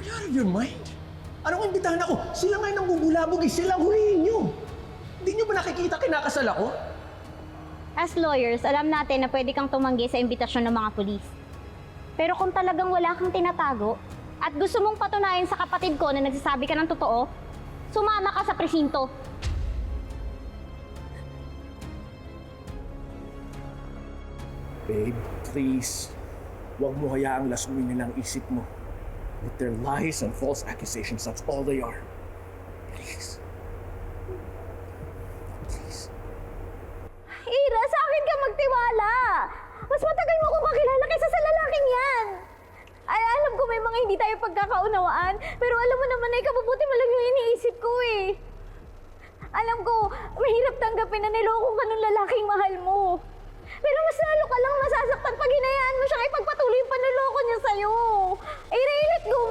Are you out of your mind? Anong imbitahan ako? Sila nga yung nanggugulabog eh. Sila ang hulihin nyo. Hindi nyo ba nakikita kinakasal ako? As lawyers, alam natin na pwede kang tumanggi sa imbitasyon ng mga pulis. Pero kung talagang wala kang tinatago at gusto mong patunayan sa kapatid ko na nagsasabi ka ng totoo, sumama ka sa presinto. Babe, please. Huwag mo hayaang lasunin nila ang isip mo. With their lies and false accusations, that's all they are. Please. Please. Ira, sa akin ka magtiwala! Mas matagal mo kong kakilala kaysa sa lalaking yan! Ay, alam ko may mga hindi tayo pagkakaunawaan, pero alam mo naman na ikabubuti mo lang yung iniisip ko eh. Alam ko, mahirap tanggapin na niloko ka ng lalaking mahal mo. Pero mas lalo ka lang masasaktan pag hinayaan mo siyang ipagpatuloy yung panloloko niya sa'yo. Ira, let go